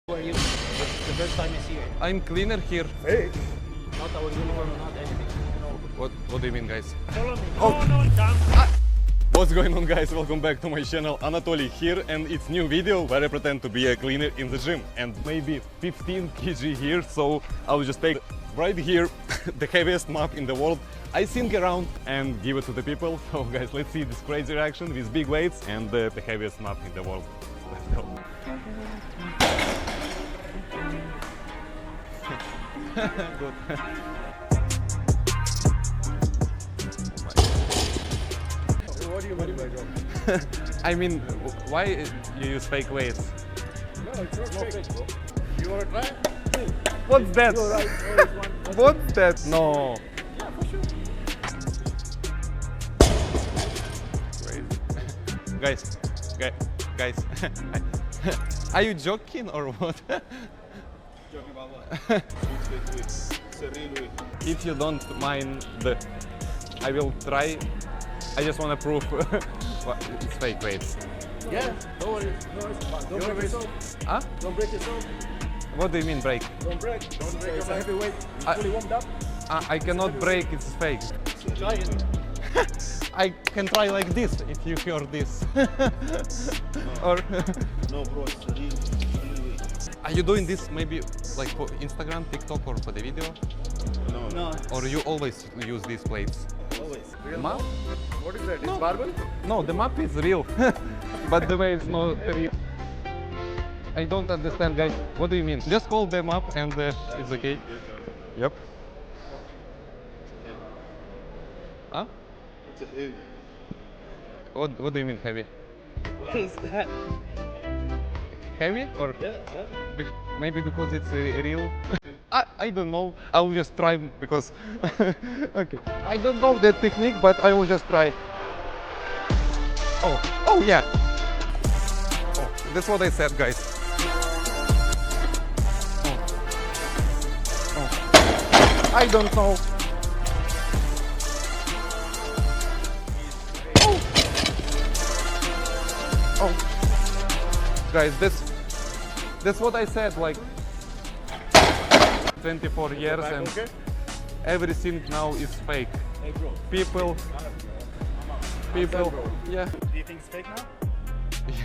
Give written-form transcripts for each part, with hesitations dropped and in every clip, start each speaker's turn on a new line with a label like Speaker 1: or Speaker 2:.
Speaker 1: Who are you? It's the first time I see you.
Speaker 2: I'm cleaner here.
Speaker 3: Fake?
Speaker 1: Not our uniform, not anything.
Speaker 2: What do you mean, guys?
Speaker 1: Follow me.
Speaker 2: Oh.
Speaker 1: No, come.
Speaker 2: What's going on, guys? Welcome back to my channel. Anatoly here, and it's new video where I pretend to be a cleaner in the gym, and maybe 15 kg here, so I'll just take right here the heaviest map in the world. I think around and give it to the people. So guys, let's see this crazy reaction with big weights and the heaviest map in the world. Let's go. Good.
Speaker 3: What do you mean by job?
Speaker 2: I mean, why you use fake weights?
Speaker 3: No, it's not fake, bro. You wanna try?
Speaker 2: What's that?
Speaker 3: You're right.
Speaker 2: What's that? No.
Speaker 3: Yeah, for sure.
Speaker 2: Guys, guys, are you joking or what?
Speaker 3: Joking about what? It's a real way.
Speaker 2: If you don't mind, I will try. I just want to prove it's fake weights.
Speaker 3: Yeah, don't worry. No, don't break yourself.
Speaker 2: Huh?
Speaker 3: Don't break yourself.
Speaker 2: What do you mean break?
Speaker 3: Don't break. Don't break. It's a heavy weight. It's fully warmed up.
Speaker 2: I cannot break, it's fake.
Speaker 3: Try it.
Speaker 2: I can try like this if you hear this. Or
Speaker 3: No, bro, it's a real weight.
Speaker 2: are you doing this maybe like for Instagram, TikTok, or for the video?
Speaker 3: No.
Speaker 2: Or you always use these plates?
Speaker 3: Always. Real
Speaker 2: Map?
Speaker 3: What is that?
Speaker 2: No.
Speaker 3: It's barbell?
Speaker 2: No, the map is real, but the way is not real. I don't understand, guys. What do you mean? Just call them up and it's okay. Yep. Huh?
Speaker 3: It's a heavy.
Speaker 2: What do you mean heavy?
Speaker 1: What is that?
Speaker 2: Heavy or
Speaker 3: Yeah.
Speaker 2: maybe because it's real? I don't know. I'll just try because okay. I don't know the technique, but I will just try. Oh yeah. Oh, that's what I said, guys. Oh. I don't know. Oh, guys, that's what I said. Like 24 years and
Speaker 3: Okay?
Speaker 2: everything now is fake.
Speaker 3: Hey, bro.
Speaker 2: People,
Speaker 3: bro.
Speaker 2: yeah,
Speaker 3: Do you think it's fake now?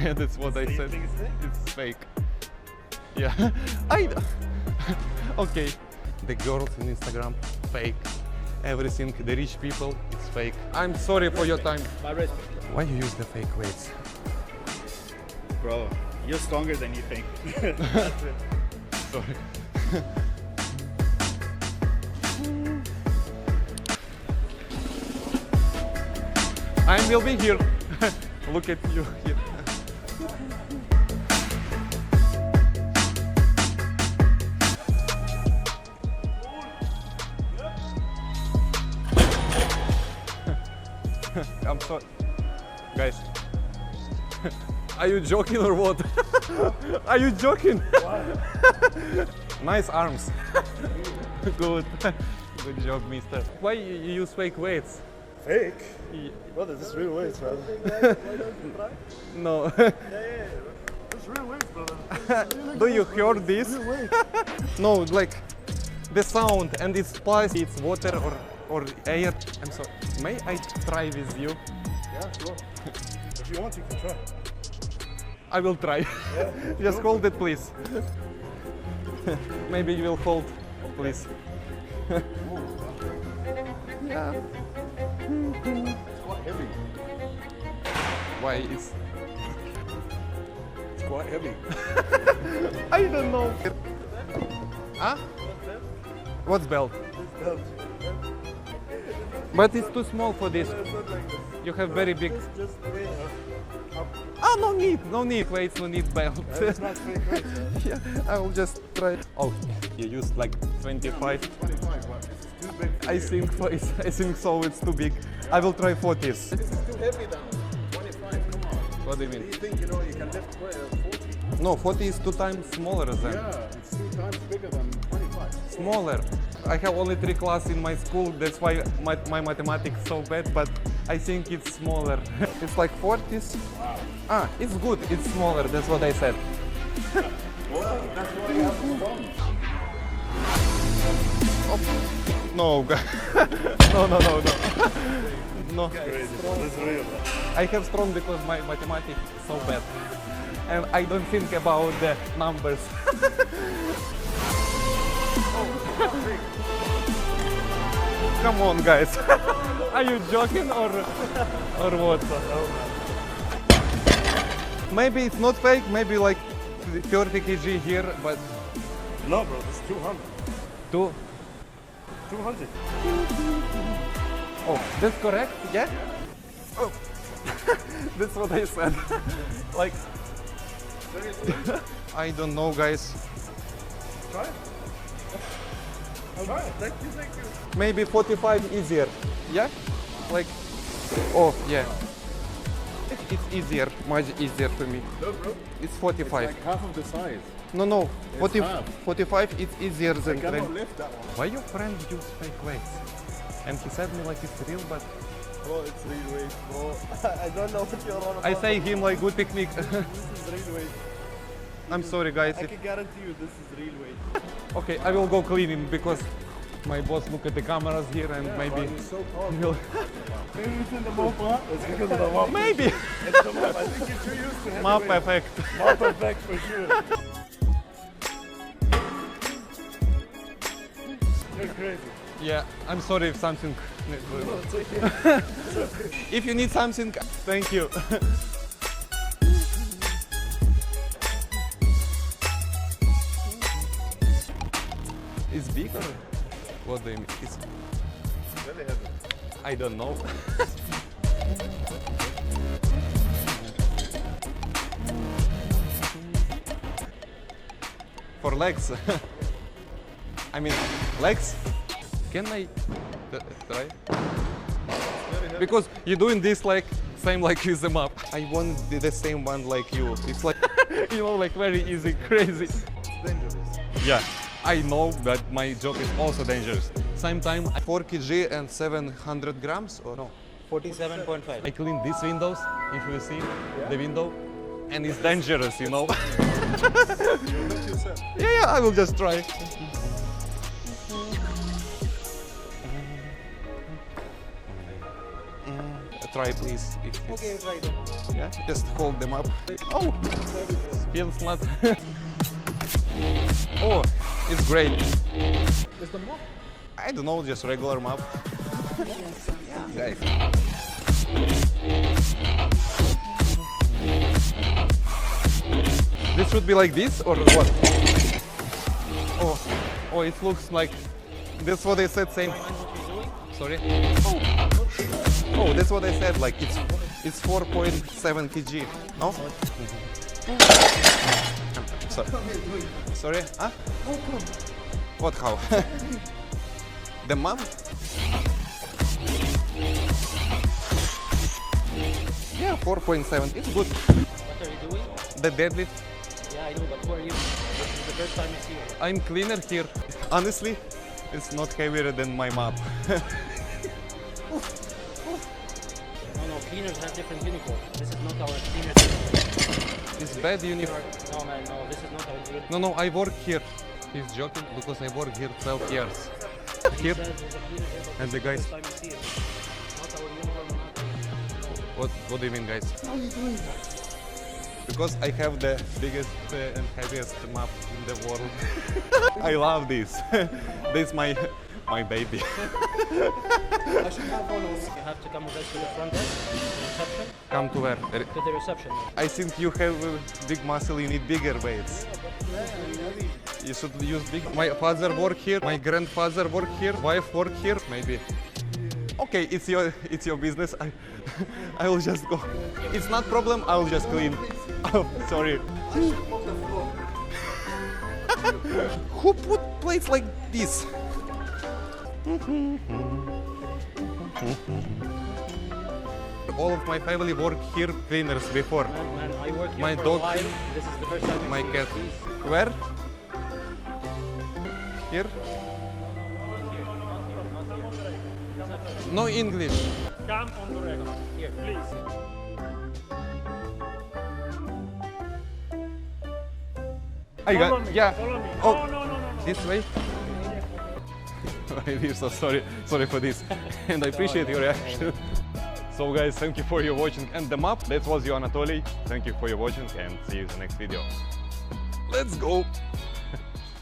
Speaker 2: yeah, that's what I
Speaker 3: Do you
Speaker 2: said.
Speaker 3: think it's fake?
Speaker 2: It's fake. Yeah, okay. The girls in Instagram, fake. Everything, the rich people, it's fake. I'm sorry for your time.
Speaker 3: My respect.
Speaker 2: Why you use the fake weights?
Speaker 3: Bro, you're stronger than you think. That's it.
Speaker 2: Sorry. I will be here. Look at you here. I'm sorry. Guys, are you joking or what? Are you joking? Nice arms. Good. Good job, mister. Why you use fake weights?
Speaker 3: Fake?
Speaker 2: Y-
Speaker 3: Brother, this is real weights, brother.
Speaker 2: No.
Speaker 3: Yeah. This is real weights, brother.
Speaker 2: Do you hear this? No, like the sound, and it's plastic, it's water or air. I'm sorry. May I try with you?
Speaker 3: Yeah, sure. If you want, you can try.
Speaker 2: I will try.
Speaker 3: Yeah.
Speaker 2: Just hold it, please. Maybe you will hold, please. Yeah.
Speaker 3: It's quite heavy.
Speaker 2: Why it's?
Speaker 3: It's quite heavy.
Speaker 2: I don't know. Huh? What's belt? But it's too small for this. You have very big.
Speaker 3: Just wait.
Speaker 2: Oh, no need weights, no need belt.
Speaker 3: It's not fake weights.
Speaker 2: Yeah, I will just try. Oh, you used like 25.
Speaker 3: 25, but this is too big.
Speaker 2: I think so. It's too big. I will try 40s.
Speaker 3: This is too heavy then. 25, come on.
Speaker 2: What do you
Speaker 3: Do
Speaker 2: mean?
Speaker 3: you think you can lift 40?
Speaker 2: No, 40 is 2 times smaller than.
Speaker 3: Yeah, it's 2 times bigger than 25.
Speaker 2: Smaller. I have only 3 classes in my school. That's why my mathematics is so bad. But I think it's smaller. It's like 40s.
Speaker 3: Wow.
Speaker 2: Ah, it's good. It's smaller. That's what I said. No, no, no, no, no. No.
Speaker 3: That's real.
Speaker 2: I have strong because my mathematics is so bad. And I don't think about the numbers. Come on, guys. Are you joking or what? Maybe it's not fake, maybe like 30 kg here, but
Speaker 3: No, bro, it's 200. 200.
Speaker 2: Oh, that's correct? Yeah? Oh. That's what I said. Like, I don't know, guys.
Speaker 3: Try it. Try it. Thank you, thank you.
Speaker 2: Maybe 45 easier. Yeah? Like, oh, yeah. It's easier, much easier to me.
Speaker 3: No, bro.
Speaker 2: It's 45.
Speaker 3: Like half of the size.
Speaker 2: No, no,
Speaker 3: It's half.
Speaker 2: 45 it's easier than
Speaker 3: I cannot
Speaker 2: training.
Speaker 3: lift that one.
Speaker 2: Why your friend use fake weights? And he said me like it's real, but
Speaker 3: Bro, it's real weight, bro. I don't know what you're on about.
Speaker 2: I say him like good technique.
Speaker 3: This is real weight.
Speaker 2: I'm sorry, guys.
Speaker 3: I can guarantee you this is real weight.
Speaker 2: Okay, I will go cleaning because my boss look at the cameras here and maybe
Speaker 3: It's so tall.
Speaker 2: he'll
Speaker 3: Maybe it's in the mop, huh? It's because of the mop.
Speaker 2: maybe
Speaker 3: It's the mop. I think you're too used to heavy
Speaker 2: map
Speaker 3: weight.
Speaker 2: effect.
Speaker 3: Mop effect for sure. You're crazy.
Speaker 2: Yeah, I'm sorry if something. If you need something, thank you. It's big or what do you mean? It's,
Speaker 3: Really heavy.
Speaker 2: I don't know. For legs. I mean, legs. Can I try? Because you're doing this like same like with the map. I want the same one like you. It's like you know, like very easy, crazy.
Speaker 3: Dangerous.
Speaker 2: Yeah, I know that my job is also dangerous. Same time, 4 kg and 700 grams or no?
Speaker 1: 47.5.
Speaker 2: I clean these windows, if you see the window, and it's dangerous, you know. Yeah, I will just try. Try please. If it's,
Speaker 1: Okay, try that.
Speaker 2: yeah, just hold them up. Oh, feels not. Oh, it's great.
Speaker 1: Is the mop?
Speaker 2: I don't know, just regular map. Guys. This should be like this or what? Oh, oh, it looks like that's what I said. Same. Sorry. Oh, that's what I said. Like it's 4.7 kg. No. Sorry. Sorry. Huh? What? How? The mom? Yeah, 4.7. It's good.
Speaker 1: What are you doing?
Speaker 2: The deadlift.
Speaker 1: Yeah, I know, but who are you? This is the first time you see it.
Speaker 2: I'm cleaner here. Honestly, it's not heavier than my map.
Speaker 1: No, no, cleaners have different uniform. This is not our cleaner.
Speaker 2: It's bad uniform.
Speaker 1: No, man, no, this is not our uniform.
Speaker 2: No, no, I work here. He's joking because I work here 12 years. Here,
Speaker 1: Says there's a cleaner here, but
Speaker 2: and the
Speaker 1: this
Speaker 2: guys.
Speaker 1: is the first time you see it. Not our uniform, not
Speaker 2: What do you mean, guys? Because I have the biggest and heaviest map in the world. I love this. This is my baby.
Speaker 1: I should have one also. You have to come with us to the front desk, reception,
Speaker 2: Come to where?
Speaker 1: to the reception.
Speaker 2: I think you have big muscle, you need bigger weights. You should use big. My father work here, my grandfather work here, wife work here, maybe. Okay, it's your business. I will just go. It's not problem. I will just clean. Oh, sorry. Who put plates like this? All of my family work here cleaners before.
Speaker 1: Man, I work here
Speaker 2: My
Speaker 1: for
Speaker 2: dog-
Speaker 1: a while. This is the first time you
Speaker 2: My
Speaker 1: see
Speaker 2: cat.
Speaker 1: it.
Speaker 2: Where? Here? No English.
Speaker 1: Come on the record. Here, please. Follow me,
Speaker 2: yeah.
Speaker 1: follow me.
Speaker 2: Oh,
Speaker 1: No, no, no, no, no.
Speaker 2: this way. We're so sorry for this, and I appreciate your reaction. So guys, thank you for your watching and the map. That was you, Anatoly. Thank you for your watching and see you in the next video. Let's go.